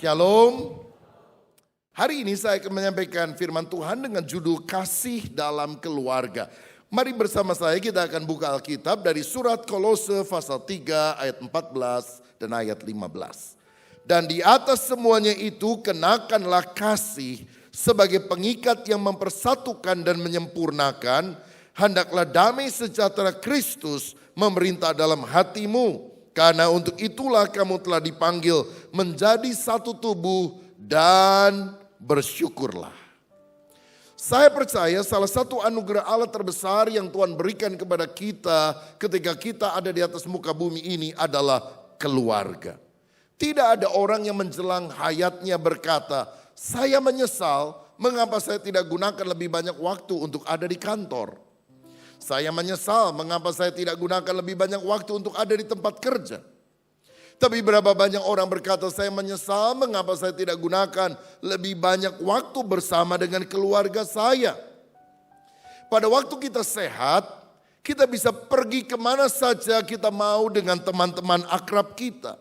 Shalom. Hari ini saya akan menyampaikan firman Tuhan dengan judul Kasih dalam Keluarga. Mari bersama saya kita akan buka Alkitab dari surat Kolose pasal 3 ayat 14 dan ayat 15. Dan di atas semuanya itu kenakanlah kasih sebagai pengikat yang mempersatukan dan menyempurnakan. Hendaklah damai sejahtera Kristus memerintah dalam hatimu. Karena untuk itulah kamu telah dipanggil menjadi satu tubuh dan bersyukurlah. Saya percaya salah satu anugerah Allah terbesar yang Tuhan berikan kepada kita ketika kita ada di atas muka bumi ini adalah keluarga. Tidak ada orang yang menjelang hayatnya berkata, saya menyesal mengapa saya tidak gunakan lebih banyak waktu untuk ada di kantor. Saya menyesal mengapa saya tidak gunakan lebih banyak waktu untuk ada di tempat kerja. Tapi berapa banyak orang berkata saya menyesal mengapa saya tidak gunakan lebih banyak waktu bersama dengan keluarga saya. Pada waktu kita sehat, kita bisa pergi kemana saja kita mau dengan teman-teman akrab kita.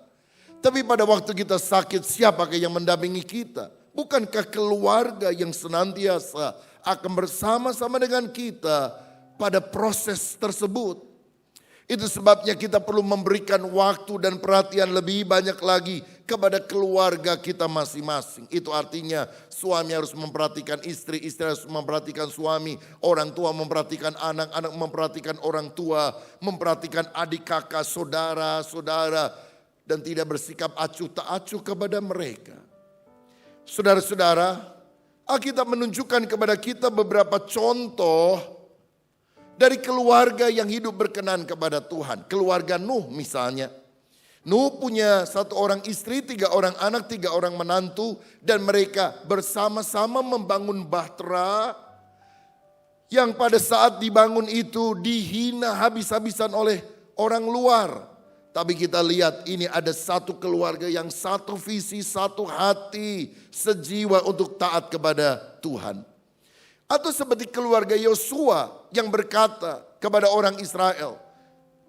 Tapi pada waktu kita sakit, siapakah yang mendampingi kita? Bukankah keluarga yang senantiasa akan bersama-sama dengan kita pada proses tersebut? Itu sebabnya kita perlu memberikan waktu dan perhatian lebih banyak lagi kepada keluarga kita masing-masing. Itu artinya suami harus memperhatikan istri, istri harus memperhatikan suami, orang tua memperhatikan anak, anak memperhatikan orang tua, memperhatikan adik kakak, saudara-saudara, dan tidak bersikap acuh tak acuh kepada mereka. Saudara-saudara, Alkitab menunjukkan kepada kita beberapa contoh dari keluarga yang hidup berkenan kepada Tuhan. Keluarga Nuh misalnya. Nuh punya satu orang istri, 3 orang anak, 3 orang menantu. Dan mereka bersama-sama membangun bahtera yang pada saat dibangun itu dihina habis-habisan oleh orang luar. Tapi kita lihat ini ada satu keluarga yang satu visi, satu hati, sejiwa untuk taat kepada Tuhan. Atau seperti keluarga Yosua yang berkata kepada orang Israel,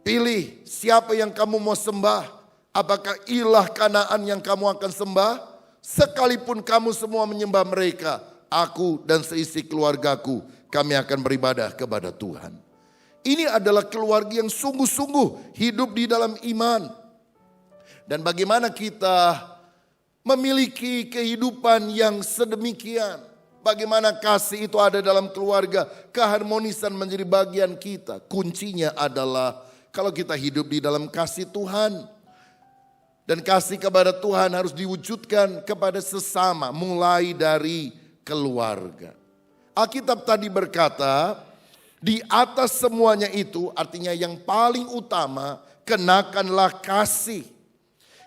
pilih siapa yang kamu mau sembah, apakah ilah Kanaan yang kamu akan sembah? Sekalipun kamu semua menyembah mereka, aku dan seisi keluargaku, kami akan beribadah kepada Tuhan. Ini adalah keluarga yang sungguh-sungguh hidup di dalam iman. Dan bagaimana kita memiliki kehidupan yang sedemikian? Bagaimana kasih itu ada dalam keluarga, keharmonisan menjadi bagian kita. Kuncinya adalah kalau kita hidup di dalam kasih Tuhan. Dan kasih kepada Tuhan harus diwujudkan kepada sesama, mulai dari keluarga. Alkitab tadi berkata, di atas semuanya itu artinya yang paling utama, kenakanlah kasih.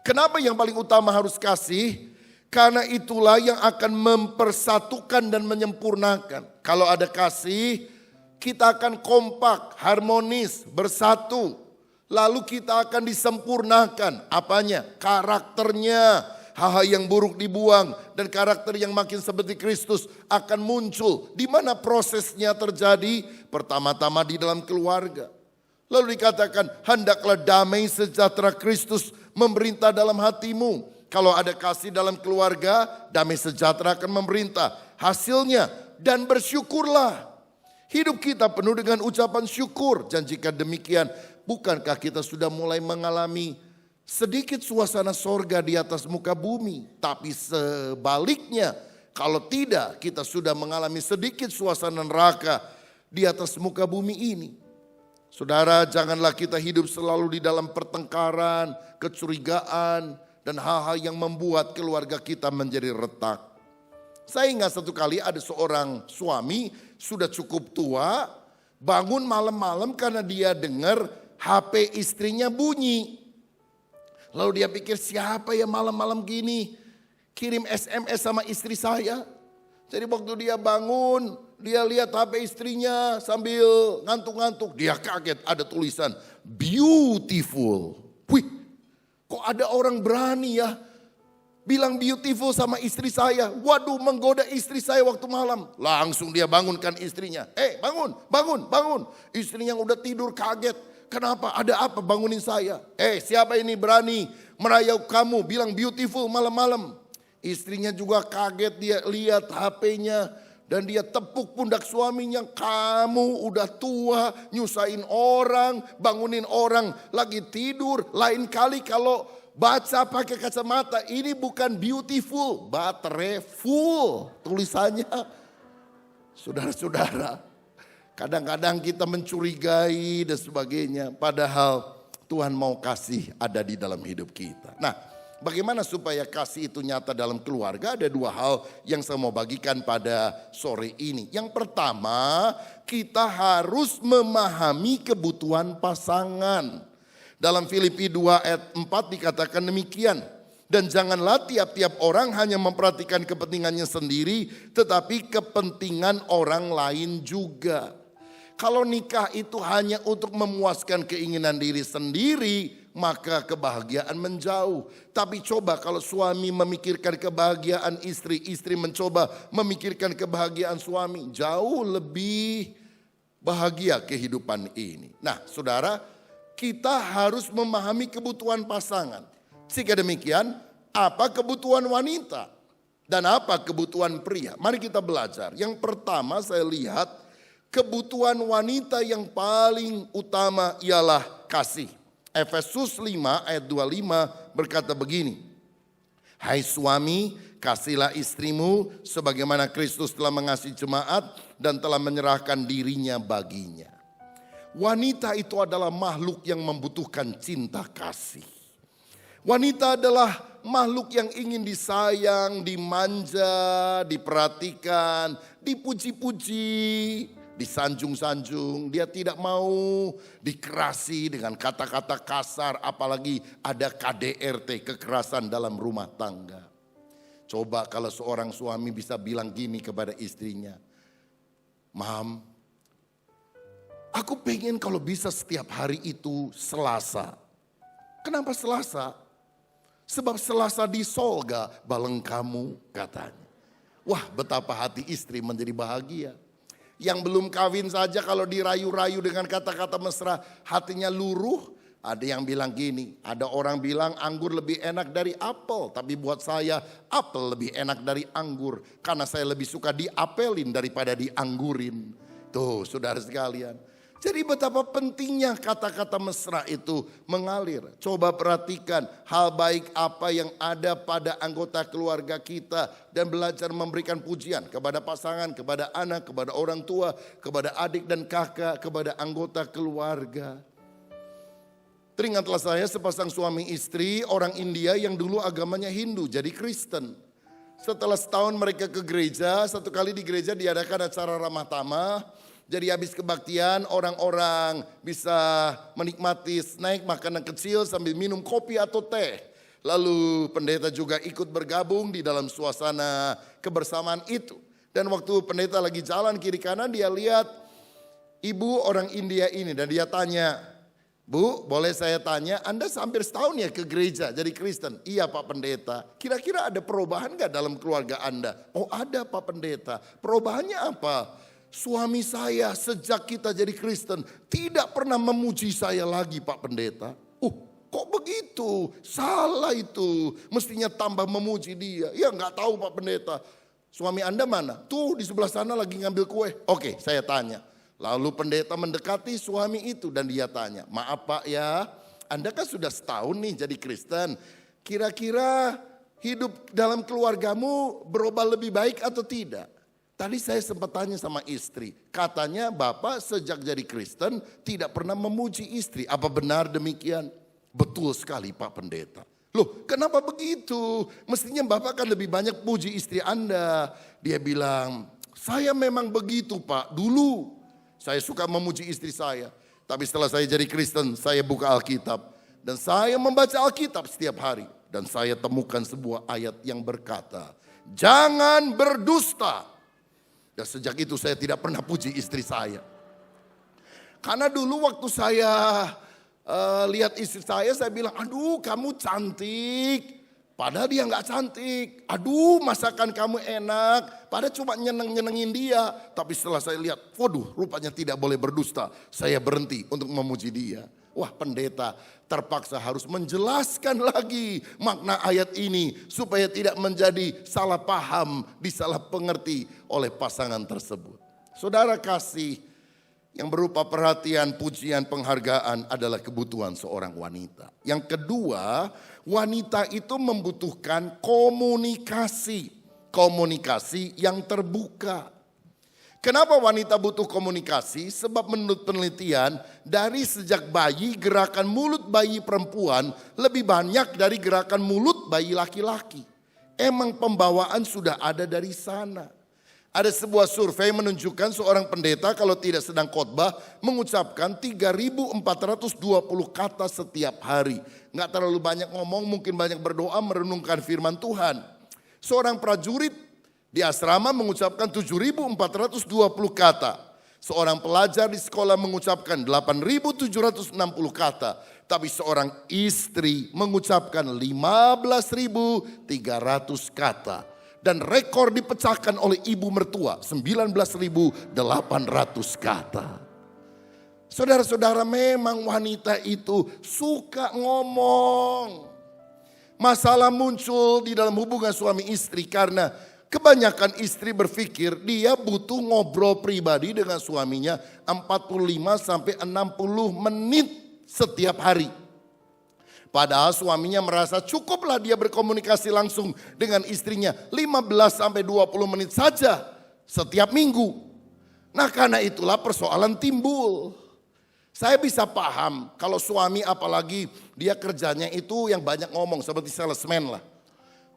Kenapa yang paling utama harus kasih? Karena itulah yang akan mempersatukan dan menyempurnakan. Kalau ada kasih, kita akan kompak, harmonis, bersatu. Lalu kita akan disempurnakan. Apanya? Karakternya. Hal-hal yang buruk dibuang dan karakter yang makin seperti Kristus akan muncul. Di mana prosesnya terjadi? Pertama-tama di dalam keluarga. Lalu dikatakan, hendaklah damai sejahtera Kristus memerintah dalam hatimu. Kalau ada kasih dalam keluarga, damai sejahtera akan memerintah. Hasilnya, dan bersyukurlah. Hidup kita penuh dengan ucapan syukur. Dan jika demikian, bukankah kita sudah mulai mengalami sedikit suasana sorga di atas muka bumi? Tapi sebaliknya, kalau tidak, kita sudah mengalami sedikit suasana neraka di atas muka bumi ini. Saudara, janganlah kita hidup selalu di dalam pertengkaran, kecurigaan, dan hal-hal yang membuat keluarga kita menjadi retak. Saya ingat satu kali ada seorang suami sudah cukup tua, bangun malam-malam karena dia dengar HP istrinya bunyi. Lalu dia pikir, siapa ya malam-malam gini kirim SMS sama istri saya. Jadi waktu dia bangun, dia lihat HP istrinya sambil ngantuk-ngantuk. Dia kaget, ada tulisan beautiful. Wih, kok ada orang berani ya bilang beautiful sama istri saya. Waduh, menggoda istri saya waktu malam. Langsung dia bangunkan istrinya. Bangun, bangun, bangun. Istrinya yang udah tidur kaget. Kenapa? Ada apa bangunin saya? Siapa ini berani merayau kamu bilang beautiful malam-malam? Istrinya juga kaget, dia lihat HP-nya. Dan dia tepuk pundak suaminya, kamu udah tua, nyusahin orang, bangunin orang lagi tidur. Lain kali kalau baca pakai kacamata, ini bukan beautiful, baterai full tulisannya. Saudara-saudara, kadang-kadang kita mencurigai dan sebagainya. Padahal Tuhan mau kasih ada di dalam hidup kita. Nah, bagaimana supaya kasih itu nyata dalam keluarga? Ada dua hal yang saya mau bagikan pada sore ini. Yang pertama, kita harus memahami kebutuhan pasangan. Dalam Filipi 2 ayat 4 dikatakan demikian. Dan janganlah tiap-tiap orang hanya memperhatikan kepentingannya sendiri, tetapi kepentingan orang lain juga. Kalau nikah itu hanya untuk memuaskan keinginan diri sendiri, maka kebahagiaan menjauh. Tapi coba kalau suami memikirkan kebahagiaan istri, istri mencoba memikirkan kebahagiaan suami, jauh lebih bahagia kehidupan ini. Nah, saudara, kita harus memahami kebutuhan pasangan. Jika demikian, apa kebutuhan wanita dan apa kebutuhan pria? Mari kita belajar. Yang pertama saya lihat, kebutuhan wanita yang paling utama ialah kasih. Efesus 5 ayat 25 berkata begini. Hai suami, kasihilah istrimu sebagaimana Kristus telah mengasihi jemaat dan telah menyerahkan dirinya baginya. Wanita itu adalah makhluk yang membutuhkan cinta kasih. Wanita adalah makhluk yang ingin disayang, dimanja, diperhatikan, dipuji-puji, disanjung-sanjung. Dia tidak mau dikerasi dengan kata-kata kasar, apalagi ada KDRT, kekerasan dalam rumah tangga. Coba kalau seorang suami bisa bilang gini kepada istrinya, Mam, aku pengen kalau bisa setiap hari itu Selasa. Kenapa Selasa? Sebab Selasa di Solga baleng kamu, katanya. Wah, betapa hati istri menjadi bahagia. Yang belum kawin saja kalau dirayu-rayu dengan kata-kata mesra, hatinya luruh. Ada yang bilang gini, ada orang bilang anggur lebih enak dari apel. Tapi buat saya apel lebih enak dari anggur. Karena saya lebih suka diapelin daripada dianggurin. Tuh saudara sekalian. Jadi betapa pentingnya kata-kata mesra itu mengalir. Coba perhatikan hal baik apa yang ada pada anggota keluarga kita. Dan belajar memberikan pujian kepada pasangan, kepada anak, kepada orang tua, kepada adik dan kakak, kepada anggota keluarga. Teringatlah saya sepasang suami istri orang India yang dulu agamanya Hindu jadi Kristen. Setelah setahun mereka ke gereja, satu kali di gereja diadakan acara ramah tamah. Jadi habis kebaktian orang-orang bisa menikmati snack makanan kecil sambil minum kopi atau teh. Lalu pendeta juga ikut bergabung di dalam suasana kebersamaan itu. Dan waktu pendeta lagi jalan kiri kanan dia lihat ibu orang India ini dan dia tanya, Bu, boleh saya tanya, Anda hampir setahun ya ke gereja jadi Kristen? Iya Pak Pendeta. Kira-kira ada perubahan gak dalam keluarga Anda? Oh ada Pak Pendeta. Perubahannya apa? Suami saya sejak kita jadi Kristen tidak pernah memuji saya lagi Pak Pendeta. Kok begitu? Salah itu. Mestinya tambah memuji dia. Ya gak tahu Pak Pendeta. Suami Anda mana? Tuh di sebelah sana lagi ngambil kue. Oke, saya tanya. Lalu pendeta mendekati suami itu dan dia tanya, maaf Pak ya, Anda kan sudah setahun nih jadi Kristen. Kira-kira hidup dalam keluargamu berubah lebih baik atau tidak? Tadi saya sempat tanya sama istri, katanya Bapak sejak jadi Kristen tidak pernah memuji istri. Apa benar demikian? Betul sekali Pak Pendeta. Loh kenapa begitu? Mestinya Bapak kan lebih banyak puji istri Anda. Dia bilang, saya memang begitu Pak, dulu saya suka memuji istri saya. Tapi setelah saya jadi Kristen, saya buka Alkitab. Dan saya membaca Alkitab setiap hari. Dan saya temukan sebuah ayat yang berkata, jangan berdusta. Dan sejak itu saya tidak pernah puji istri saya. Karena dulu waktu saya lihat istri saya bilang, aduh kamu cantik. Padahal dia gak cantik. Aduh masakan kamu enak. Padahal cuma nyenengin dia. Tapi setelah saya lihat, waduh rupanya tidak boleh berdusta. Saya berhenti untuk memuji dia. Wah, pendeta terpaksa harus menjelaskan lagi makna ayat ini supaya tidak menjadi salah paham, disalah pengerti oleh pasangan tersebut. Saudara kasih, yang berupa perhatian, pujian, penghargaan adalah kebutuhan seorang wanita. Yang kedua, wanita itu membutuhkan komunikasi. Komunikasi yang terbuka. Kenapa wanita butuh komunikasi? Sebab menurut penelitian, dari sejak bayi gerakan mulut bayi perempuan lebih banyak dari gerakan mulut bayi laki-laki. Emang pembawaan sudah ada dari sana. Ada sebuah survei menunjukkan seorang pendeta kalau tidak sedang khotbah mengucapkan 3.420 kata setiap hari. Nggak terlalu banyak ngomong, mungkin banyak berdoa merenungkan firman Tuhan. Seorang prajurit di asrama mengucapkan 7.420 kata. Seorang pelajar di sekolah mengucapkan 8.760 kata. Tapi seorang istri mengucapkan 15.300 kata. Dan rekor dipecahkan oleh ibu mertua 19.800 kata. Saudara-saudara, memang wanita itu suka ngomong. Masalah muncul di dalam hubungan suami istri karena kebanyakan istri berpikir dia butuh ngobrol pribadi dengan suaminya 45 sampai 60 menit setiap hari. Padahal suaminya merasa cukuplah dia berkomunikasi langsung dengan istrinya 15 sampai 20 menit saja setiap minggu. Nah, karena itulah persoalan timbul. Saya bisa paham kalau suami apalagi dia kerjanya itu yang banyak ngomong seperti salesman lah.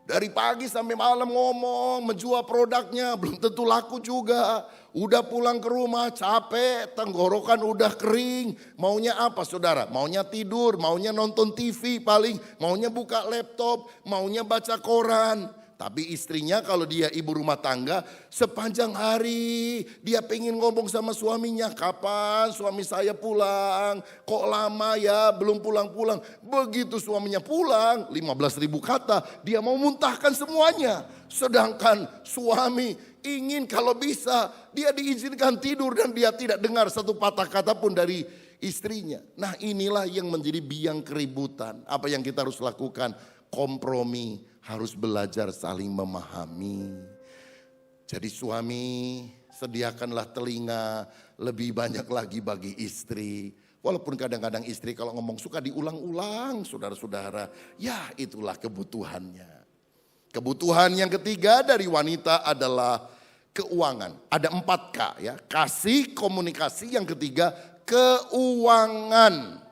Dari pagi sampai malam ngomong, menjual produknya, belum tentu laku juga. Udah pulang ke rumah capek, tenggorokan udah kering. Maunya apa saudara? Maunya tidur, maunya nonton TV paling, maunya buka laptop, maunya baca koran. Tapi istrinya kalau dia ibu rumah tangga, sepanjang hari dia pengen ngomong sama suaminya. Kapan suami saya pulang? Kok lama ya belum pulang-pulang? Begitu suaminya pulang, 15.000 kata dia mau muntahkan semuanya. Sedangkan suami ingin kalau bisa dia diizinkan tidur dan dia tidak dengar satu patah kata pun dari istrinya. Nah, inilah yang menjadi biang keributan. Apa yang kita harus lakukan? Kompromi, harus belajar saling memahami. Jadi suami, sediakanlah telinga lebih banyak lagi bagi istri. Walaupun kadang-kadang istri kalau ngomong suka diulang-ulang, saudara-saudara. Ya, itulah kebutuhannya. Kebutuhan yang ketiga dari wanita adalah keuangan. Ada 4K ya. Kasih, komunikasi, yang ketiga keuangan.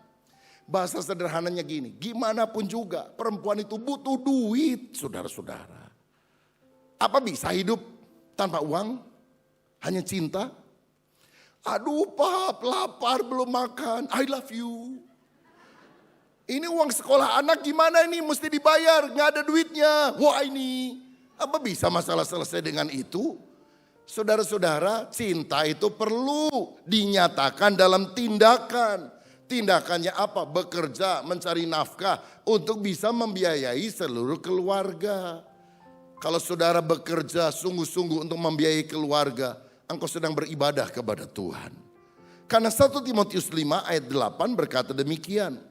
Bahasa sederhananya gini, gimana pun juga perempuan itu butuh duit, saudara-saudara. Apa bisa hidup tanpa uang? Hanya cinta? Aduh pap, lapar belum makan, I love you. Ini uang sekolah anak gimana ini, mesti dibayar, gak ada duitnya. Wah ini, apa bisa masalah selesai dengan itu? Saudara-saudara, cinta itu perlu dinyatakan dalam tindakan. Tindakannya apa? Bekerja, mencari nafkah untuk bisa membiayai seluruh keluarga. Kalau saudara bekerja sungguh-sungguh untuk membiayai keluarga, engkau sedang beribadah kepada Tuhan. Karena 1 Timotius 5 ayat 8 berkata demikian.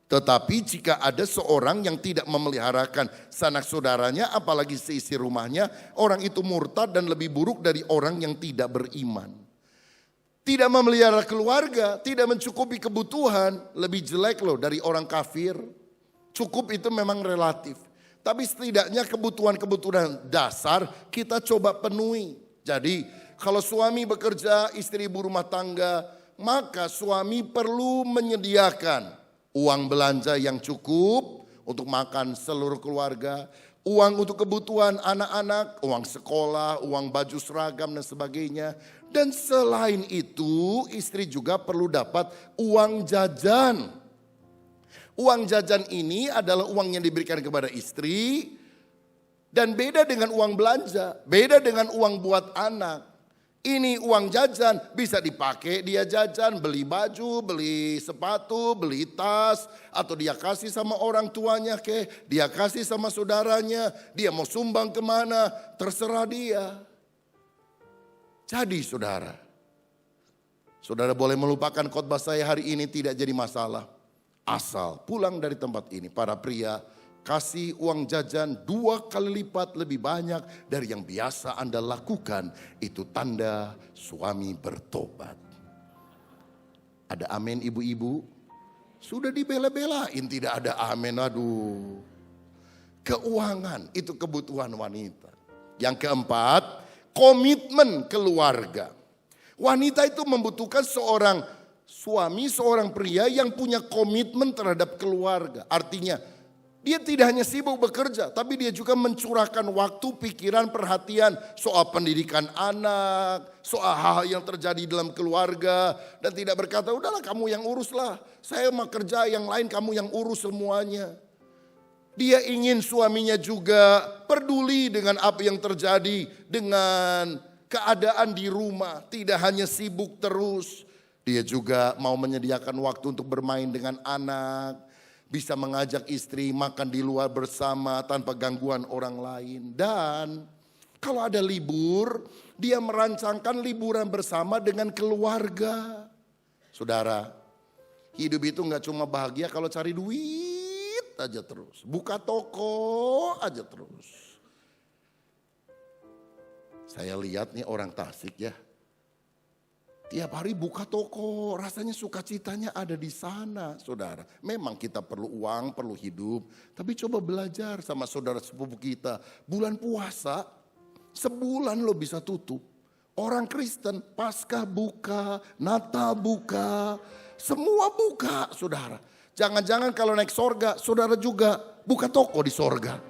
Tetapi jika ada seorang yang tidak memeliharakan sanak saudaranya, apalagi seisi rumahnya, orang itu murtad dan lebih buruk dari orang yang tidak beriman. Tidak memelihara keluarga, tidak mencukupi kebutuhan, lebih jelek loh dari orang kafir. Cukup itu memang relatif. Tapi setidaknya kebutuhan-kebutuhan dasar kita coba penuhi. Jadi kalau suami bekerja, istri ibu rumah tangga, maka suami perlu menyediakan uang belanja yang cukup untuk makan seluruh keluarga. Uang untuk kebutuhan anak-anak, uang sekolah, uang baju seragam dan sebagainya. Dan selain itu istri juga perlu dapat uang jajan. Uang jajan ini adalah uang yang diberikan kepada istri. Dan beda dengan uang belanja, beda dengan uang buat anak. Ini uang jajan bisa dipakai dia jajan, beli baju, beli sepatu, beli tas. Atau dia kasih sama orang tuanya dia kasih sama saudaranya. Dia mau sumbang kemana, terserah dia. Jadi saudara boleh melupakan khotbah saya hari ini tidak jadi masalah. asal pulang dari tempat ini. Para pria, kasih uang jajan 2 kali lipat lebih banyak dari yang biasa Anda lakukan. Itu tanda suami bertobat. Ada amin ibu-ibu? Sudah dibela-belain tidak ada amin, aduh. Keuangan itu kebutuhan wanita. Yang keempat, komitmen keluarga. Wanita itu membutuhkan seorang suami, seorang pria yang punya komitmen terhadap keluarga. Artinya dia tidak hanya sibuk bekerja, tapi dia juga mencurahkan waktu, pikiran, perhatian soal pendidikan anak, soal hal-hal yang terjadi dalam keluarga. Dan tidak berkata, udahlah kamu yang uruslah, saya mau kerja yang lain kamu yang urus semuanya. Dia ingin suaminya juga peduli dengan apa yang terjadi, dengan keadaan di rumah. Tidak hanya sibuk terus, dia juga mau menyediakan waktu untuk bermain dengan anak. Bisa mengajak istri makan di luar bersama tanpa gangguan orang lain. Dan kalau ada libur, dia merancangkan liburan bersama dengan keluarga. Saudara, hidup itu gak cuma bahagia kalau cari duit aja terus. Buka toko aja terus. Saya lihat nih orang Tasik ya. Tiap hari buka toko, rasanya sukacitanya ada di sana, saudara. Memang kita perlu uang, perlu hidup. Tapi coba belajar sama saudara sepupu kita. Bulan puasa, sebulan lo bisa tutup. Orang Kristen, Paskah buka, Natal buka, semua buka, saudara. Jangan-jangan kalau naik sorga, saudara juga buka toko di sorga.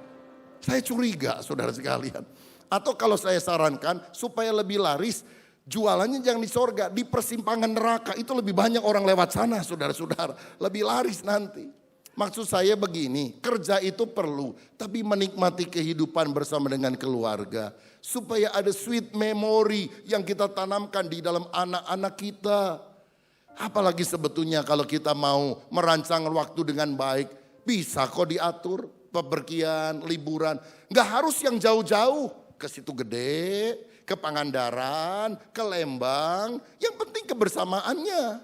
Saya curiga, saudara sekalian. Atau kalau saya sarankan, supaya lebih laris, jualannya jangan di sorga, di persimpangan neraka. Itu lebih banyak orang lewat sana, saudara-saudara. Lebih laris nanti. Maksud saya begini, kerja itu perlu. Tapi menikmati kehidupan bersama dengan keluarga. Supaya ada sweet memory yang kita tanamkan di dalam anak-anak kita. Apalagi sebetulnya kalau kita mau merancang waktu dengan baik. Bisa kok diatur, pepergian, liburan. Gak harus yang jauh-jauh. Ke Situ Gede, ke Pangandaran, ke Lembang. Yang penting kebersamaannya.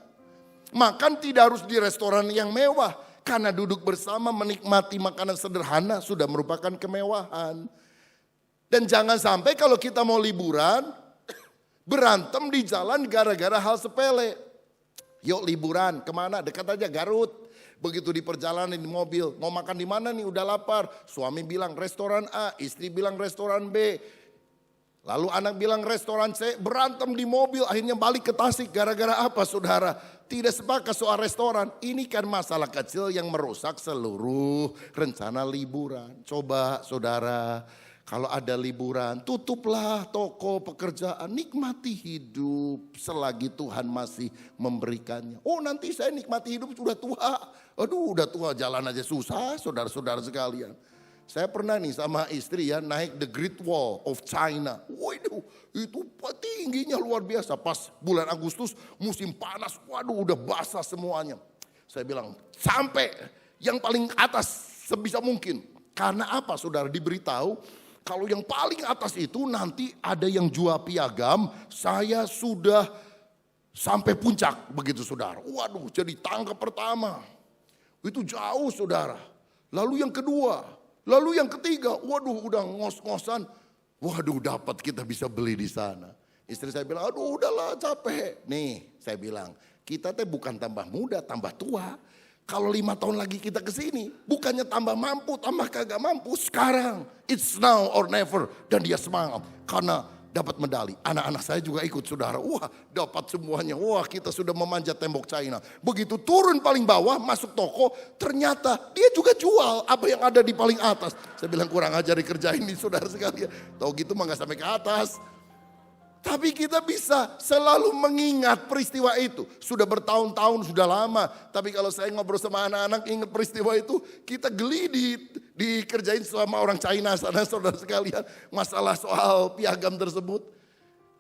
Makan tidak harus di restoran yang mewah. Karena duduk bersama menikmati makanan sederhana sudah merupakan kemewahan. Dan jangan sampai kalau kita mau liburan, berantem di jalan gara-gara hal sepele. Yuk liburan, kemana? Dekat aja Garut. Begitu di perjalanan di mobil, mau makan di mana nih udah lapar. Suami bilang restoran A, istri bilang restoran B. Lalu anak bilang restoran C, berantem di mobil akhirnya balik ke Tasik. Gara-gara apa saudara? Tidak sepakat soal restoran. Ini kan masalah kecil yang merusak seluruh rencana liburan. Coba saudara, kalau ada liburan tutuplah toko pekerjaan. Nikmati hidup selagi Tuhan masih memberikannya. Oh nanti saya nikmati hidup sudah tua. Aduh udah tua jalan aja susah saudara-saudara sekalian. Saya pernah nih sama istri ya naik the Great Wall of China. Waduh itu tingginya luar biasa. Pas bulan Agustus musim panas. Waduh udah basah semuanya. Saya bilang sampai yang paling atas sebisa mungkin. Karena apa saudara diberitahu. Kalau yang paling atas itu nanti ada yang jual piagam. Saya sudah sampai puncak begitu saudara. Waduh jadi tangga pertama. Itu jauh saudara. Lalu yang kedua. Lalu yang ketiga, waduh udah ngos-ngosan. Waduh dapat kita bisa beli di sana. Istri saya bilang, aduh udahlah capek. Nih saya bilang, kita teh bukan tambah muda, tambah tua. Kalau 5 tahun lagi kita ke sini, bukannya tambah mampu, tambah kagak mampu. Sekarang, it's now or never. Dan dia semangat karena dapat medali. Anak-anak saya juga ikut saudara. Wah dapat semuanya. Wah kita sudah memanjat tembok China. Begitu turun paling bawah masuk toko. Ternyata dia juga jual apa yang ada di paling atas. Saya bilang kurang ajar dikerjain nih saudara sekalian. Tahu gitu mah gak sampai ke atas. Tapi kita bisa selalu mengingat peristiwa itu. Sudah bertahun-tahun, sudah lama. Tapi kalau saya ngobrol sama anak-anak ingat peristiwa itu. Kita geli dikerjain sama orang China sana saudara sekalian. Masalah soal piagam tersebut.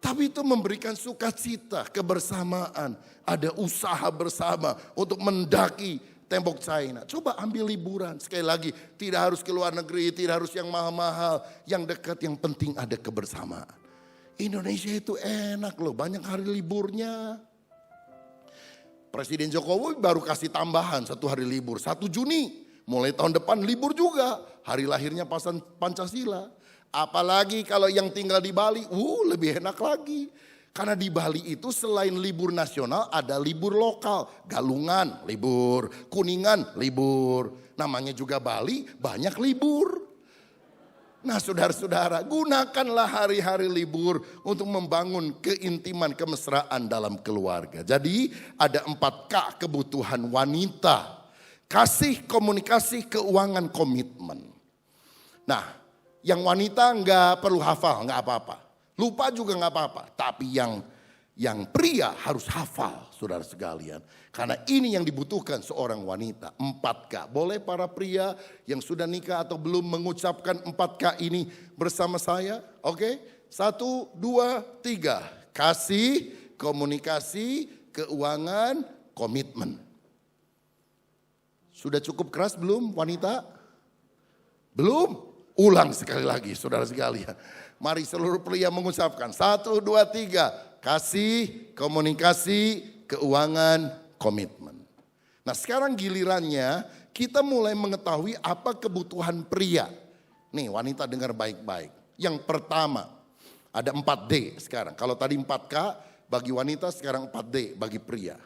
Tapi itu memberikan sukacita, kebersamaan. Ada usaha bersama untuk mendaki tembok China. Coba ambil liburan. Sekali lagi tidak harus ke luar negeri, tidak harus yang mahal-mahal. Yang dekat yang penting ada kebersamaan. Indonesia itu enak loh, banyak hari liburnya. Presiden Jokowi baru kasih tambahan 1 hari libur, 1 Juni. Mulai tahun depan libur juga, hari lahirnya Pancasila. Apalagi kalau yang tinggal di Bali, lebih enak lagi. Karena di Bali itu selain libur nasional ada libur lokal. Galungan libur, Kuningan libur. Namanya juga Bali, banyak libur. Nah saudara-saudara, gunakanlah hari-hari libur untuk membangun keintiman, kemesraan dalam keluarga. Jadi ada 4K kebutuhan wanita. Kasih, komunikasi, keuangan, komitmen. Nah yang wanita nggak perlu hafal, nggak apa-apa. Lupa juga nggak apa-apa. Tapi yang pria harus hafal, saudara sekalian. Karena ini yang dibutuhkan seorang wanita. 4K. Boleh para pria yang sudah nikah atau belum mengucapkan 4K ini bersama saya? Oke? 1, 2, 3. Kasih, komunikasi, keuangan, komitmen. Sudah cukup keras belum wanita? Belum? Ulang sekali lagi saudara sekalian. Mari seluruh pria mengucapkan. 1, 2, 3. Kasih, komunikasi, keuangan, komitmen. Nah sekarang gilirannya kita mulai mengetahui apa kebutuhan pria. Nih wanita dengar baik-baik. Yang pertama ada 4D sekarang. Kalau tadi 4K bagi wanita, sekarang 4D bagi pria.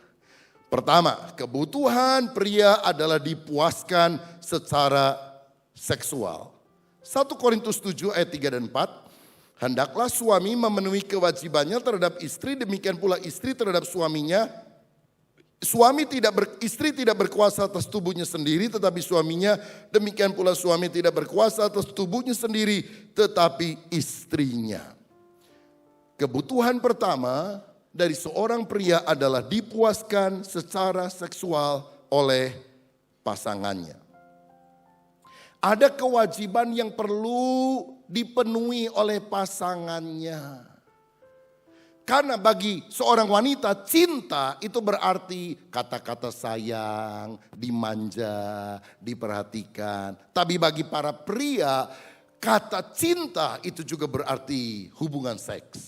Pertama, kebutuhan pria adalah dipuaskan secara seksual. 1 Korintus 7 ayat 3 dan 4. Hendaklah suami memenuhi kewajibannya terhadap istri, demikian pula istri terhadap suaminya. Istri tidak berkuasa atas tubuhnya sendiri, tetapi suaminya. Demikian pula suami tidak berkuasa atas tubuhnya sendiri, tetapi istrinya. Kebutuhan pertama dari seorang pria adalah dipuaskan secara seksual oleh pasangannya. Ada kewajiban yang perlu dipenuhi oleh pasangannya. Karena bagi seorang wanita cinta itu berarti kata-kata sayang, dimanja, diperhatikan. Tapi bagi para pria kata cinta itu juga berarti hubungan seks.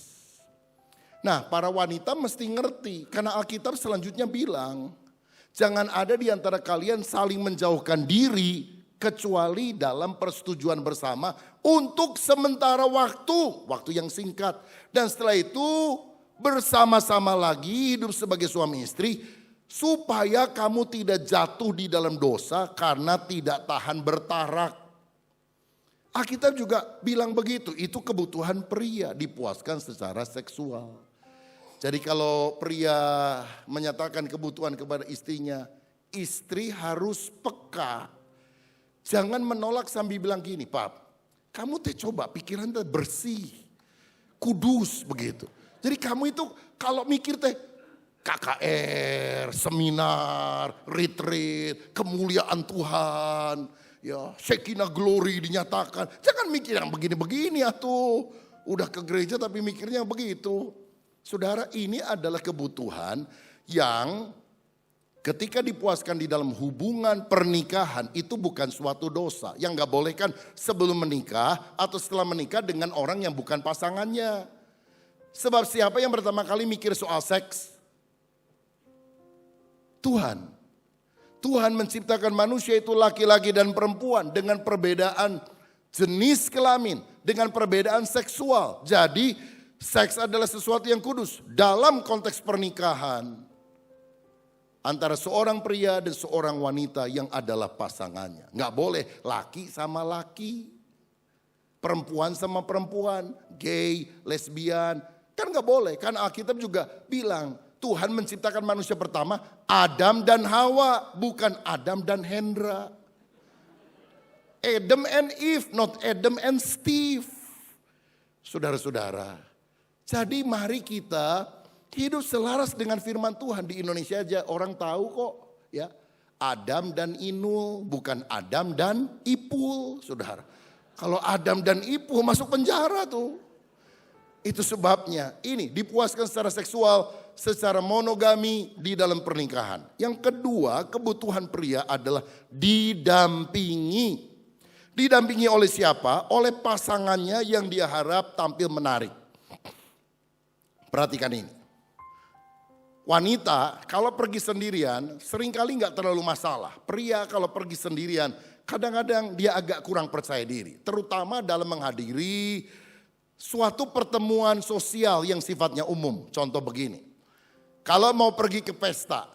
Nah para wanita mesti ngerti karena Alkitab selanjutnya bilang jangan ada di antara kalian saling menjauhkan diri kecuali dalam persetujuan bersama untuk sementara waktu yang singkat. Dan setelah itu bersama-sama lagi hidup sebagai suami istri supaya kamu tidak jatuh di dalam dosa karena tidak tahan bertarak. Alkitab juga bilang begitu, itu kebutuhan pria dipuaskan secara seksual. Jadi kalau pria menyatakan kebutuhan kepada istrinya, istri harus peka. Jangan menolak sambil bilang gini, Pap, kamu coba pikiran bersih, kudus begitu. Jadi kamu itu kalau mikir KKR, seminar, retreat, kemuliaan Tuhan, ya Shekinah glory dinyatakan. Jangan mikir yang begini-begini tuh. Udah ke gereja tapi mikirnya begitu. Saudara, ini adalah kebutuhan yang ketika dipuaskan di dalam hubungan pernikahan itu bukan suatu dosa. Yang gak boleh kan sebelum menikah atau setelah menikah dengan orang yang bukan pasangannya. Sebab siapa yang pertama kali mikir soal seks? Tuhan. Tuhan menciptakan manusia itu laki-laki dan perempuan dengan perbedaan jenis kelamin. Dengan perbedaan seksual. Jadi seks adalah sesuatu yang kudus dalam konteks pernikahan. Antara seorang pria dan seorang wanita yang adalah pasangannya. Nggak boleh laki sama laki. Perempuan sama perempuan. Gay, lesbian. Kan nggak boleh. Karena Alkitab juga bilang Tuhan menciptakan manusia pertama Adam dan Hawa. Bukan Adam dan Hendra. Adam and Eve, not Adam and Steve. Saudara-saudara. Jadi mari kita hidup selaras dengan firman Tuhan. Di Indonesia aja orang tahu kok ya. Adam dan Inul bukan Adam dan Ipul, saudara. Kalau Adam dan Ipul masuk penjara tuh. Itu sebabnya ini dipuaskan secara seksual, secara monogami di dalam pernikahan. Yang kedua, kebutuhan pria adalah didampingi. Didampingi oleh siapa? Oleh pasangannya yang dia harap tampil menarik. Perhatikan ini. Wanita kalau pergi sendirian seringkali nggak terlalu masalah. Pria kalau pergi sendirian kadang-kadang dia agak kurang percaya diri. Terutama dalam menghadiri suatu pertemuan sosial yang sifatnya umum. Contoh begini, kalau mau pergi ke pesta,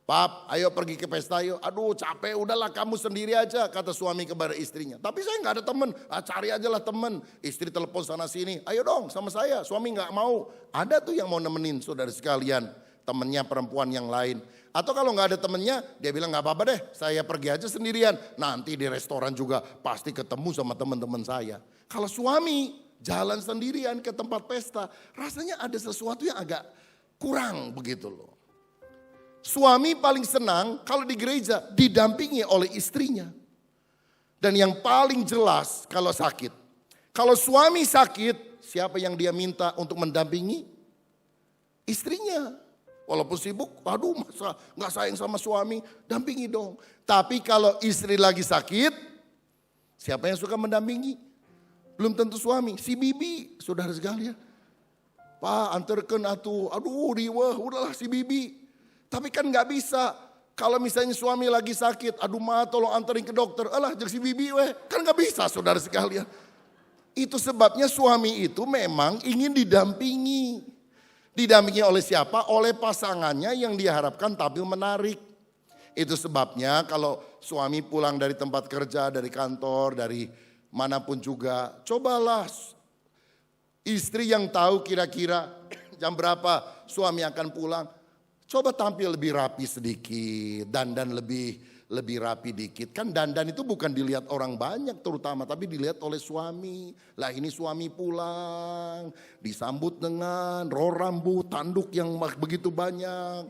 Pap, ayo pergi ke pesta yuk. Aduh capek, udahlah kamu sendiri aja, kata suami kepada istrinya. Tapi saya nggak ada temen, cari aja lah temen. Istri telepon sana sini, ayo dong sama saya. Suami nggak mau. Ada tuh yang mau nemenin saudara sekalian, temennya perempuan yang lain. Atau kalau nggak ada temennya, dia bilang nggak apa-apa deh, saya pergi aja sendirian. Nanti di restoran juga pasti ketemu sama teman-teman saya. Kalau suami jalan sendirian ke tempat pesta, rasanya ada sesuatu yang agak kurang begitu loh. Suami paling senang kalau di gereja didampingi oleh istrinya. Dan yang paling jelas kalau sakit. Kalau suami sakit, siapa yang dia minta untuk mendampingi? Istrinya. Walaupun sibuk, aduh masa gak sayang sama suami, dampingi dong. Tapi kalau istri lagi sakit, siapa yang suka mendampingi? Belum tentu suami, si bibi, saudara sekalian. Pak antarkan atuh, aduh riweh, udahlah si bibi. Tapi kan gak bisa. Kalau misalnya suami lagi sakit, aduh ma tolong anterin ke dokter. Alah jadi si bibi weh. Kan gak bisa saudara sekalian. Itu sebabnya suami itu memang ingin didampingi. Didampingi oleh siapa? Oleh pasangannya yang diharapkan tampil menarik. Itu sebabnya kalau suami pulang dari tempat kerja, dari kantor, dari manapun juga. Cobalah istri yang tahu kira-kira jam berapa suami akan pulang. Coba tampil lebih rapi sedikit, dandan lebih rapi dikit. Kan dandan itu bukan dilihat orang banyak terutama, tapi dilihat oleh suami. Lah ini suami pulang, disambut dengan roll rambut, tanduk yang begitu banyak.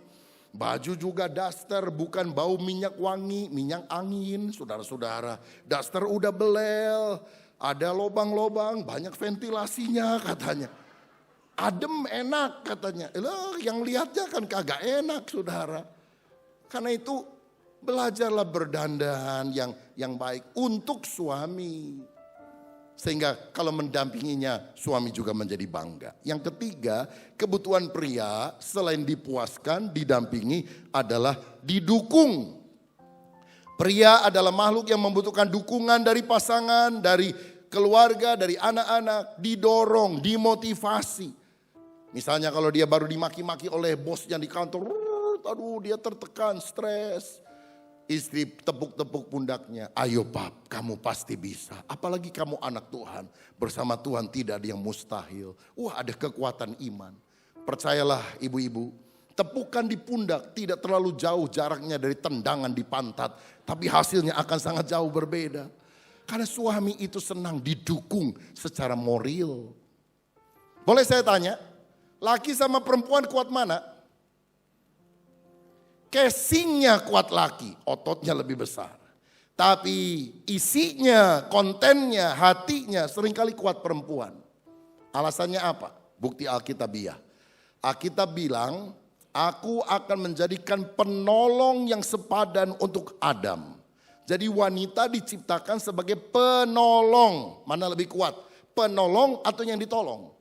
Baju juga daster, bukan bau minyak wangi, minyak angin, saudara-saudara. Daster udah belel, ada lobang-lobang, banyak ventilasinya katanya. Adem enak katanya. Loh, yang lihatnya kan kagak enak saudara. Karena itu belajarlah berdandan yang baik untuk suami. Sehingga kalau mendampinginya suami juga menjadi bangga. Yang ketiga, kebutuhan pria selain dipuaskan, didampingi adalah didukung. Pria adalah makhluk yang membutuhkan dukungan dari pasangan, dari keluarga, dari anak-anak, didorong, dimotivasi. Misalnya kalau dia baru dimaki-maki oleh bosnya di kantor, aduh dia tertekan, stres. Istri tepuk-tepuk pundaknya, ayo pap kamu pasti bisa. Apalagi kamu anak Tuhan, bersama Tuhan tidak ada yang mustahil. Wah ada kekuatan iman. Percayalah ibu-ibu, tepukan di pundak tidak terlalu jauh jaraknya dari tendangan di pantat. Tapi hasilnya akan sangat jauh berbeda. Karena suami itu senang didukung secara moral. Boleh saya tanya? Laki sama perempuan kuat mana? Casingnya kuat laki, ototnya lebih besar. Tapi isinya, kontennya, hatinya seringkali kuat perempuan. Alasannya apa? Bukti Alkitabiah. Alkitab bilang, aku akan menjadikan penolong yang sepadan untuk Adam. Jadi wanita diciptakan sebagai penolong. Mana lebih kuat? Penolong atau yang ditolong?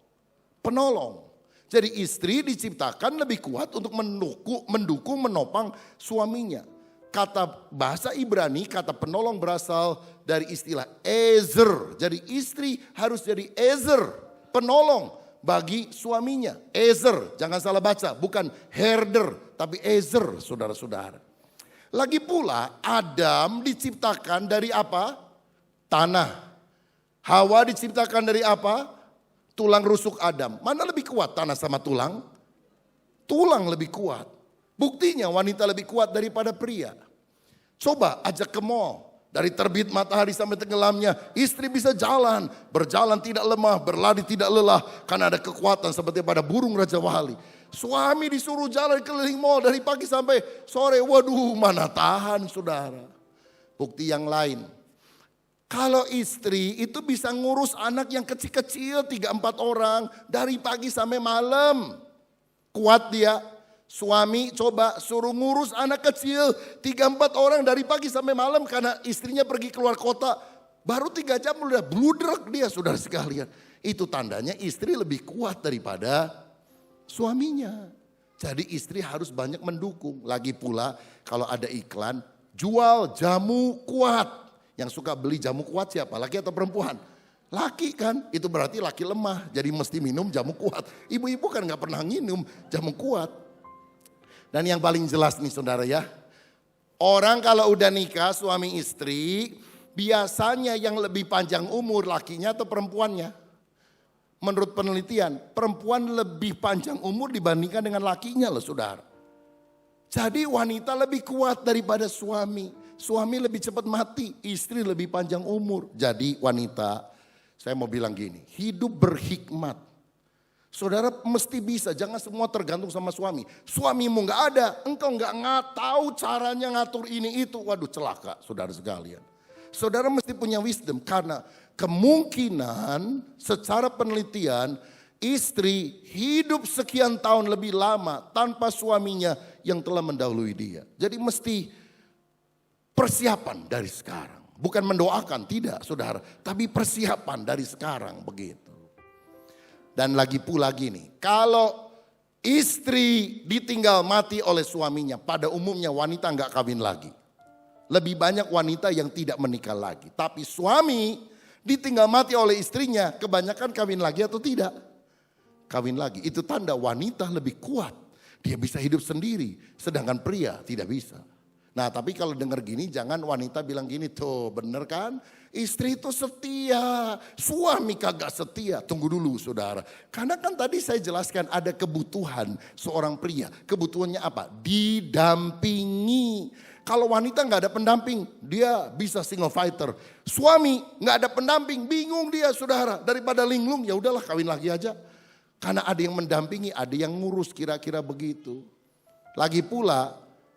Penolong. Jadi istri diciptakan lebih kuat untuk mendukung, menopang suaminya. Kata bahasa Ibrani, kata penolong berasal dari istilah ezer. Jadi istri harus jadi ezer, penolong bagi suaminya. Ezer, jangan salah baca, bukan herder, tapi ezer saudara-saudara. Lagi pula Adam diciptakan dari apa? Tanah. Hawa diciptakan dari apa? Tulang rusuk Adam. Mana lebih kuat, tanah sama tulang? Tulang lebih kuat. Buktinya wanita lebih kuat daripada pria. Coba ajak ke mall. Dari terbit matahari sampai tenggelamnya. Istri bisa jalan. Berjalan tidak lemah, berlari tidak lelah. Karena ada kekuatan seperti pada burung Raja Wali. Suami disuruh jalan keliling mall dari pagi sampai sore. Waduh mana tahan saudara. Bukti yang lain. Kalau istri itu bisa ngurus anak yang kecil-kecil 3-4 orang dari pagi sampai malam. Kuat dia. Suami coba suruh ngurus anak kecil 3-4 orang dari pagi sampai malam karena istrinya pergi keluar kota. Baru 3 jam udah bludrek dia saudara sekalian. Itu tandanya istri lebih kuat daripada suaminya. Jadi istri harus banyak mendukung. Lagi pula kalau ada iklan, jual jamu kuat. Yang suka beli jamu kuat siapa? Laki atau perempuan? Laki kan, itu berarti laki lemah. Jadi mesti minum jamu kuat. Ibu-ibu kan gak pernah minum jamu kuat. Dan yang paling jelas nih saudara ya. Orang kalau udah nikah suami istri, biasanya yang lebih panjang umur lakinya atau perempuannya? Menurut penelitian, perempuan lebih panjang umur dibandingkan dengan lakinya loh saudara. Jadi wanita lebih kuat daripada suami. Suami lebih cepat mati, istri lebih panjang umur. Jadi wanita, saya mau bilang gini, hidup berhikmat. Saudara mesti bisa, jangan semua tergantung sama suami. Suamimu gak ada, engkau gak tahu caranya ngatur ini itu. Waduh celaka saudara sekalian. Saudara mesti punya wisdom karena kemungkinan secara penelitian istri hidup sekian tahun lebih lama tanpa suaminya yang telah mendahului dia. Jadi mesti persiapan dari sekarang. Bukan mendoakan, tidak saudara. Tapi persiapan dari sekarang begitu. Dan lagi pula gini, kalau istri ditinggal mati oleh suaminya, pada umumnya wanita nggak kawin lagi. Lebih banyak wanita yang tidak menikah lagi. Tapi suami ditinggal mati oleh istrinya, kebanyakan kawin lagi atau tidak? Kawin lagi, itu tanda wanita lebih kuat. Dia bisa hidup sendiri, sedangkan pria tidak bisa. Nah tapi kalau dengar gini jangan wanita bilang gini, tuh bener kan? Istri itu setia, suami kagak setia. Tunggu dulu saudara. Karena kan tadi saya jelaskan ada kebutuhan seorang pria. Kebutuhannya apa? Didampingi. Kalau wanita nggak ada pendamping, dia bisa single fighter. Suami nggak ada pendamping, bingung dia saudara. Daripada linglung, ya udahlah kawin lagi aja. Karena ada yang mendampingi, ada yang ngurus kira-kira begitu. Lagi pula,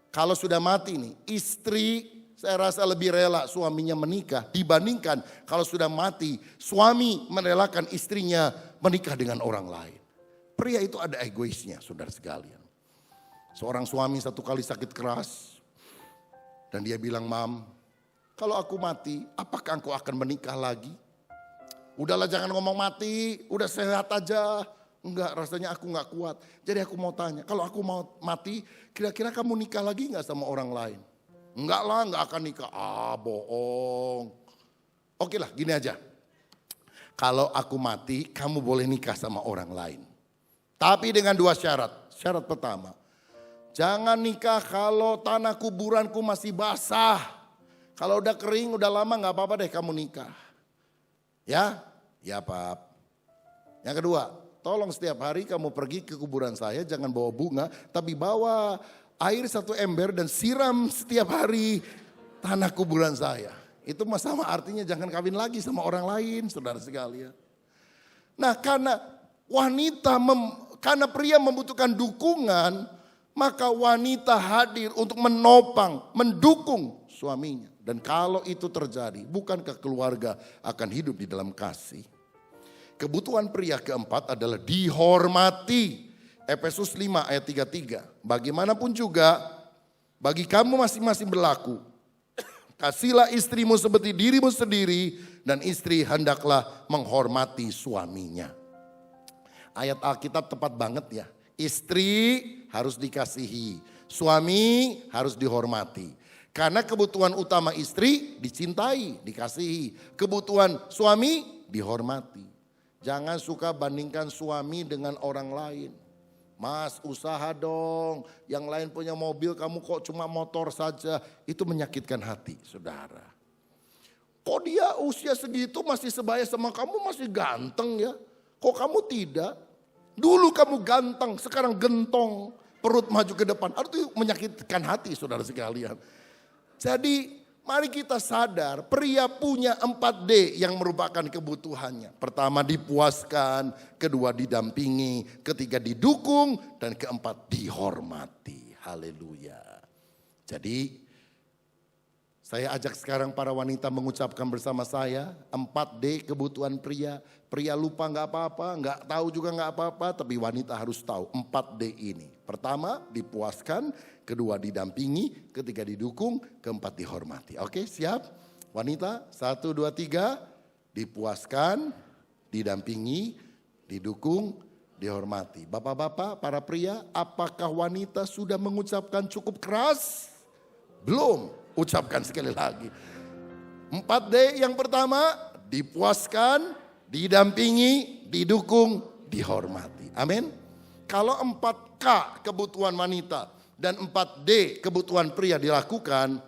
kalau sudah mati nih, istri saya rasa lebih rela suaminya menikah dibandingkan kalau sudah mati, suami merelakan istrinya menikah dengan orang lain. Pria itu ada egoisnya saudara sekalian. Seorang suami satu kali sakit keras. Dan dia bilang, Mam, kalau aku mati, apakah engkau akan menikah lagi? Udahlah jangan ngomong mati, udah sehat aja. Enggak, rasanya aku gak kuat. Jadi aku mau tanya, kalau aku mau mati, kira-kira kamu nikah lagi gak sama orang lain? Enggak lah, gak akan nikah. Ah, bohong. Oke lah, gini aja. Kalau aku mati, kamu boleh nikah sama orang lain. Tapi dengan dua syarat. Syarat pertama, jangan nikah kalau tanah kuburanku masih basah. Kalau udah kering, udah lama gak apa-apa deh kamu nikah. Ya? Ya Pap. Yang kedua, tolong setiap hari kamu pergi ke kuburan saya, jangan bawa bunga. Tapi bawa air 1 ember dan siram setiap hari tanah kuburan saya. Itu sama artinya jangan kawin lagi sama orang lain saudara sekalian. Nah karena karena pria membutuhkan dukungan, maka wanita hadir untuk menopang, mendukung suaminya. Dan kalau itu terjadi, bukankah keluarga akan hidup di dalam kasih? Kebutuhan pria keempat adalah dihormati. Efesus 5 ayat 33. Bagaimanapun juga, bagi kamu masing-masing berlaku. Kasihlah istrimu seperti dirimu sendiri, dan istri hendaklah menghormati suaminya. Ayat Alkitab tepat banget ya. Istri harus dikasihi, suami harus dihormati. Karena kebutuhan utama istri dicintai, dikasihi. Kebutuhan suami dihormati. Jangan suka bandingkan suami dengan orang lain. Mas usaha dong, yang lain punya mobil kamu kok cuma motor saja. Itu menyakitkan hati saudara. Kok dia usia segitu masih sebaya sama kamu, masih ganteng ya. Kok kamu tidak? Dulu kamu ganteng, sekarang gentong, perut maju ke depan. Itu menyakitkan hati saudara sekalian. Jadi mari kita sadar pria punya 4D yang merupakan kebutuhannya. Pertama dipuaskan, kedua didampingi, ketiga didukung, dan keempat dihormati. Haleluya. Jadi saya ajak sekarang para wanita mengucapkan bersama saya 4D kebutuhan pria. Pria lupa gak apa-apa, gak tahu juga gak apa-apa, tapi wanita harus tahu 4D ini. Pertama dipuaskan, kedua didampingi, ketiga didukung, keempat dihormati. Oke siap? Wanita 1, 2, 3 dipuaskan, didampingi, didukung, dihormati. Bapak-bapak, para pria, apakah wanita sudah mengucapkan cukup keras? Belum, ucapkan sekali lagi. 4D yang pertama, dipuaskan, didampingi, didukung, dihormati. Amin. Kalau 4K kebutuhan wanita dan 4D kebutuhan pria dilakukan,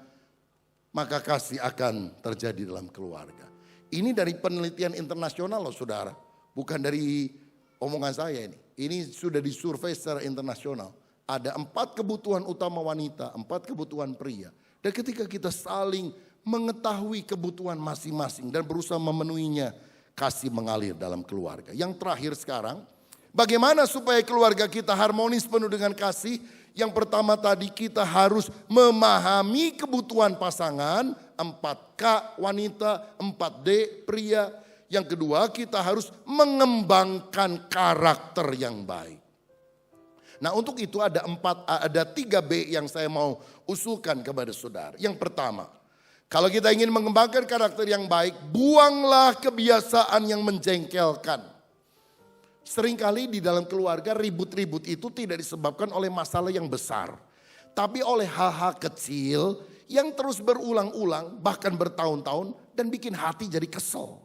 maka kasih akan terjadi dalam keluarga. Ini dari penelitian internasional loh saudara. Bukan dari omongan saya ini. Ini sudah disurvei secara internasional. Ada 4 kebutuhan utama wanita, 4 kebutuhan pria. Dan ketika kita saling mengetahui kebutuhan masing-masing dan berusaha memenuhinya, kasih mengalir dalam keluarga. Yang terakhir sekarang, bagaimana supaya keluarga kita harmonis penuh dengan kasih? Yang pertama tadi kita harus memahami kebutuhan pasangan, 4K wanita, 4D pria. Yang kedua kita harus mengembangkan karakter yang baik. Nah untuk itu ada 3B yang saya mau usulkan kepada saudara. Yang pertama, kalau kita ingin mengembangkan karakter yang baik, buanglah kebiasaan yang menjengkelkan. Seringkali di dalam keluarga ribut-ribut itu tidak disebabkan oleh masalah yang besar. Tapi oleh hal-hal kecil yang terus berulang-ulang bahkan bertahun-tahun dan bikin hati jadi kesel.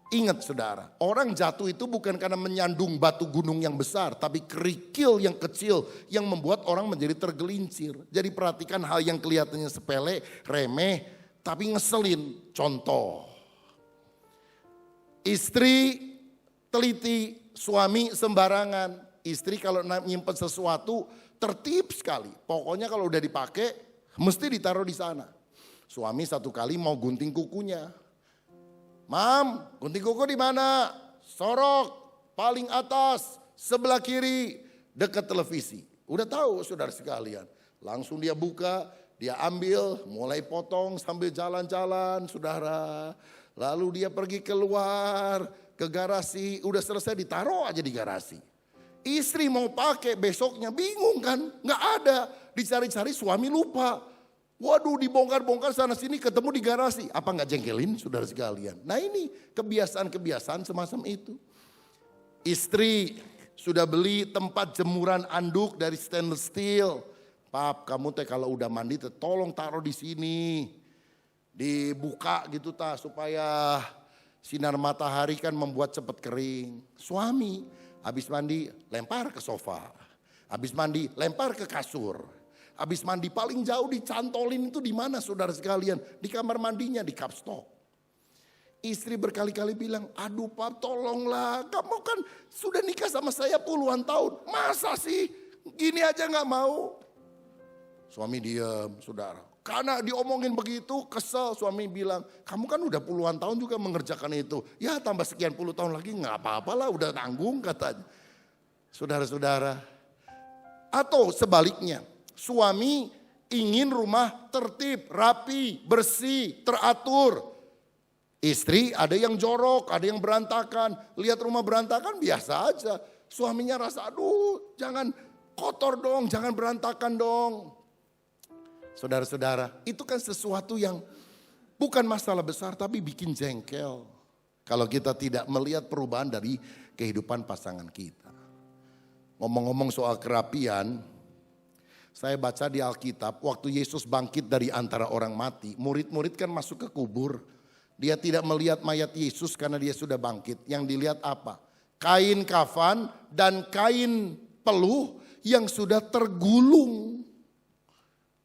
Ingat saudara, orang jatuh itu bukan karena menyandung batu gunung yang besar. Tapi kerikil yang kecil yang membuat orang menjadi tergelincir. Jadi perhatikan hal yang kelihatannya sepele, remeh, tapi ngeselin. Contoh, istri teliti, suami sembarangan. Istri kalau nyimpen sesuatu tertib sekali. Pokoknya kalau udah dipakai mesti ditaruh di sana. Suami satu kali mau gunting kukunya. Mam, gunting kuku di mana? Sorok, paling atas, sebelah kiri, dekat televisi. Udah tahu saudara sekalian. Langsung dia buka, dia ambil, mulai potong sambil jalan-jalan saudara. Lalu dia pergi keluar ke garasi, udah selesai ditaruh aja di garasi. Istri mau pakai besoknya bingung kan, nggak ada. Dicari-cari suami lupa. Waduh dibongkar-bongkar sana sini ketemu di garasi. Apa nggak jengkelin saudara sekalian? Nah ini kebiasaan-kebiasaan semacam itu. Istri sudah beli tempat jemuran anduk dari stainless steel. Pap kamu teh kalau udah mandi tolong taruh di sini. Dibuka gitu supaya sinar matahari kan membuat cepat kering. Suami habis mandi lempar ke sofa. Habis mandi lempar ke kasur. Habis mandi paling jauh dicantolin itu di mana saudara sekalian? Di kamar mandinya, di kapstok. Istri berkali-kali bilang, aduh Pak tolonglah. Kamu kan sudah nikah sama saya puluhan tahun. Masa sih gini aja gak mau? Suami diam saudara. Karena diomongin begitu kesel, suami bilang, kamu kan udah puluhan tahun juga mengerjakan itu. Ya tambah sekian puluh tahun lagi gak apa-apalah udah tanggung katanya. Saudara-saudara. Atau sebaliknya, suami ingin rumah tertib, rapi, bersih, teratur. Istri ada yang jorok, ada yang berantakan. Lihat rumah berantakan biasa aja. Suaminya rasa aduh jangan kotor dong, jangan berantakan dong. Saudara-saudara, itu kan sesuatu yang bukan masalah besar tapi bikin jengkel. Kalau kita tidak melihat perubahan dari kehidupan pasangan kita. Ngomong-ngomong soal kerapian, saya baca di Alkitab waktu Yesus bangkit dari antara orang mati. Murid-murid kan masuk ke kubur. Dia tidak melihat mayat Yesus karena dia sudah bangkit. Yang dilihat apa? Kain kafan dan kain peluh yang sudah tergulung.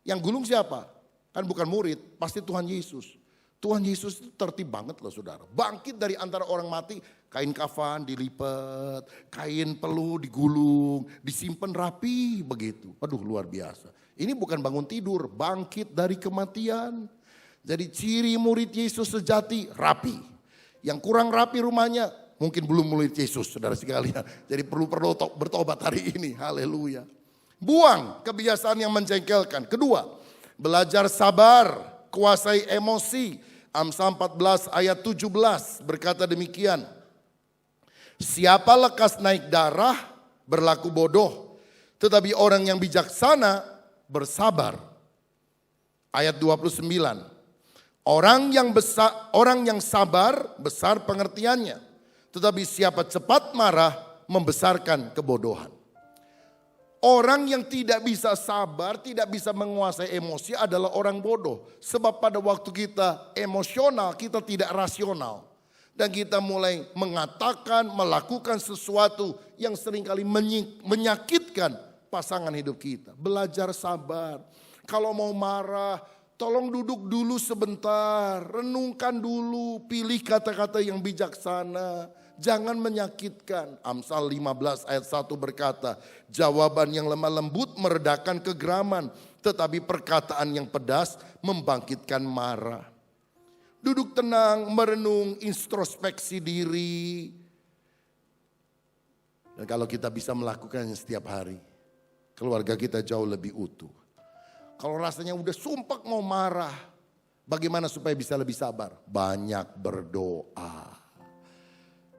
Yang gulung siapa? Kan bukan murid, pasti Tuhan Yesus. Tuhan Yesus itu tertib banget loh saudara. Bangkit dari antara orang mati, kain kafan dilipat, kain peluh digulung, disimpan rapi begitu. Aduh luar biasa. Ini bukan bangun tidur, bangkit dari kematian. Jadi ciri murid Yesus sejati rapi. Yang kurang rapi rumahnya mungkin belum murid Yesus saudara sekalian. Jadi perlu bertobat hari ini, haleluya. Buang kebiasaan yang menjengkelkan. Kedua, belajar sabar, kuasai emosi. Amsal 14 ayat 17 berkata demikian. Siapa lekas naik darah berlaku bodoh, tetapi orang yang bijaksana bersabar. Ayat 29. Orang yang sabar besar pengertiannya, tetapi siapa cepat marah membesarkan kebodohan. Orang yang tidak bisa sabar, tidak bisa menguasai emosi adalah orang bodoh. Sebab pada waktu kita emosional, kita tidak rasional. Dan kita mulai mengatakan, melakukan sesuatu yang seringkali menyakitkan pasangan hidup kita. Belajar sabar. Kalau mau marah, tolong duduk dulu sebentar. Renungkan dulu, pilih kata-kata yang bijaksana. Jangan menyakitkan. Amsal 15 ayat 1 berkata, jawaban yang lemah lembut meredakan kegeraman, tetapi perkataan yang pedas membangkitkan marah. Duduk tenang, merenung, introspeksi diri. Dan kalau kita bisa melakukannya setiap hari, keluarga kita jauh lebih utuh. Kalau rasanya udah sumpek mau marah, bagaimana supaya bisa lebih sabar? Banyak berdoa.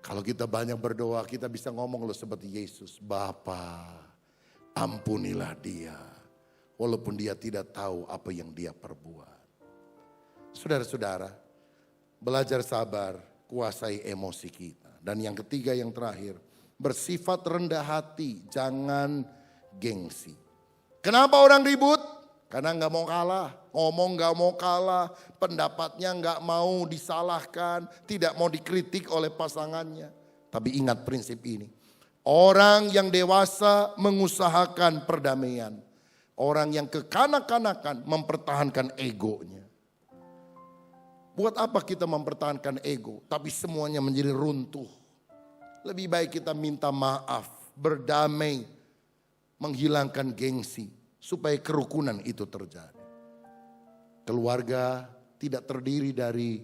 Kalau kita banyak berdoa, kita bisa ngomong loh seperti Yesus. Bapa, ampunilah dia. Walaupun dia tidak tahu apa yang dia perbuat. Saudara-saudara, belajar sabar, kuasai emosi kita. Dan yang ketiga, yang terakhir, bersifat rendah hati, jangan gengsi. Kenapa orang ribut? Karena gak mau kalah, ngomong gak mau kalah, pendapatnya gak mau disalahkan, tidak mau dikritik oleh pasangannya. Tapi ingat prinsip ini, orang yang dewasa mengusahakan perdamaian. Orang yang kekanak-kanakan mempertahankan egonya. Buat apa kita mempertahankan ego, tapi semuanya menjadi runtuh. Lebih baik kita minta maaf, berdamai, menghilangkan gengsi. Supaya kerukunan itu terjadi. Keluarga tidak terdiri dari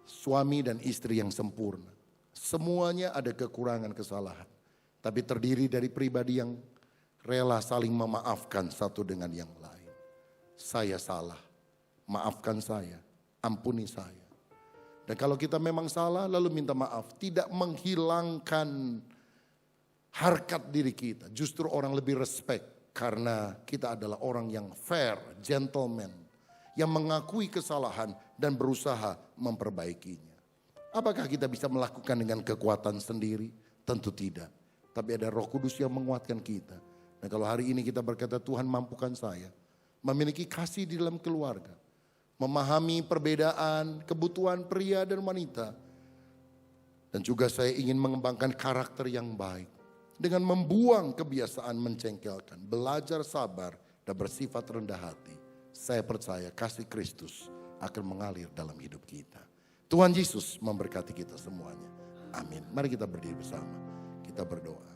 suami dan istri yang sempurna. Semuanya ada kekurangan, kesalahan. Tapi terdiri dari pribadi yang rela saling memaafkan satu dengan yang lain. Saya salah, maafkan saya, ampuni saya. Dan kalau kita memang salah lalu minta maaf, tidak menghilangkan harkat diri kita. Justru orang lebih respect. Karena kita adalah orang yang fair, gentleman. Yang mengakui kesalahan dan berusaha memperbaikinya. Apakah kita bisa melakukan dengan kekuatan sendiri? Tentu tidak. Tapi ada Roh Kudus yang menguatkan kita. Dan kalau hari ini kita berkata, Tuhan mampukan saya. Memiliki kasih di dalam keluarga. Memahami perbedaan, kebutuhan pria dan wanita. Dan juga saya ingin mengembangkan karakter yang baik. Dengan membuang kebiasaan mencengkelkan, belajar sabar dan bersifat rendah hati. Saya percaya kasih Kristus akan mengalir dalam hidup kita. Tuhan Yesus memberkati kita semuanya. Amin. Mari kita berdiri bersama. Kita berdoa.